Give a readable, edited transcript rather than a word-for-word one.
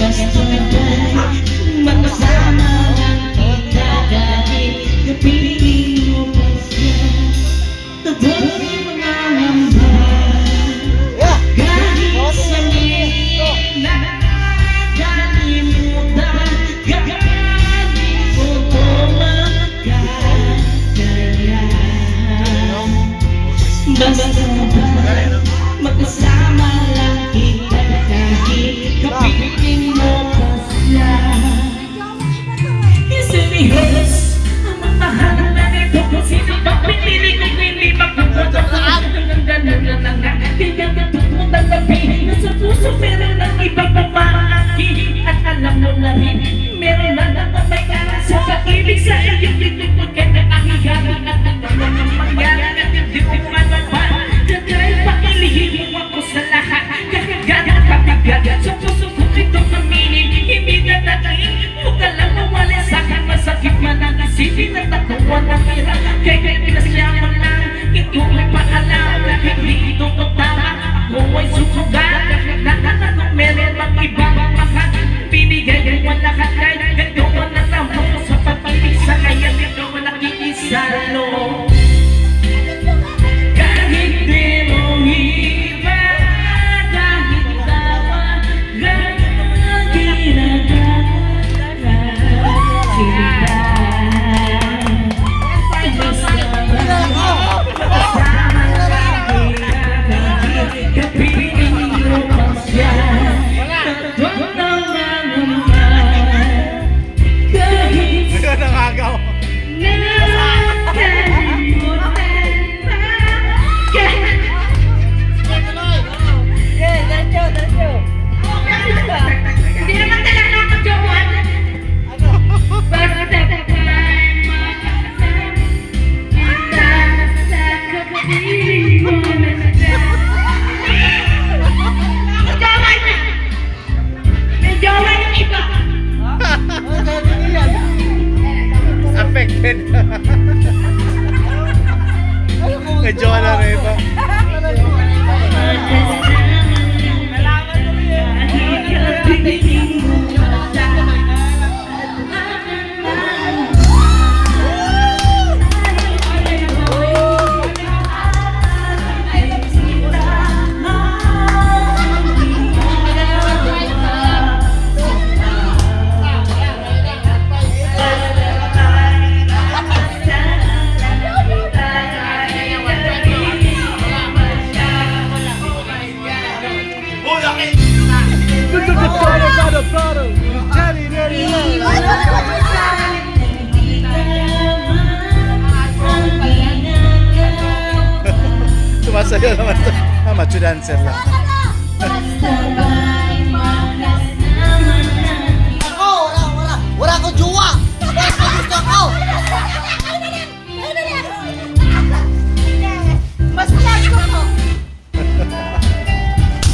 Basta ba'y magkasama lang kita kahit kapiling mo pa siya. Tado'y mga hamba kahit sabihin na kalimutan, kahit mo to magkakaya. Basta ba'y magkasama lang kita kahit kapiling mo pa siya. Seryoso ang mahal na nito, kung sino ba pinili ko hindi magpupunta hanggang ganun na nga. Kaya natutong tanggapin na sa puso meron ng iba pa maaki. At alam mo na rin, meron na naman may aras sa pag-ibig sa iyong litupod ka na ahigagan. At ano naman mangyari at hindi ko manaman, kagaya pakilihim mo ako sa lahat. Kahit gano'n kabigat sa puso ko itong aminin, hindi na natin huwag ka lang mawala sa'kin. Masakit man ang isipin at natuwa ng hirap, kaya pinasyaman lang ito ay paalam. Hindi ito tama, ako ay susugat. Nakakakot meron mang ibang makat, binigay mo lahat kahit ganito man ang amo sa pag-ibig sa kaya ito ang nakikisalo. Kahit di mo iba, kahit tawa, lagi nagkakala sila. Basta kasama lang kita kahit kapiling mo pa siya. Tatlong naman kahit Nakagaw. hindi naman talaga ako jowan. Basta kapag makasama kita sa kapiling mo na siya. Jowan na! May jowan yung iba. Affected. Medyo na rin ito. Sumasayo naman ito. Macho dancer lang.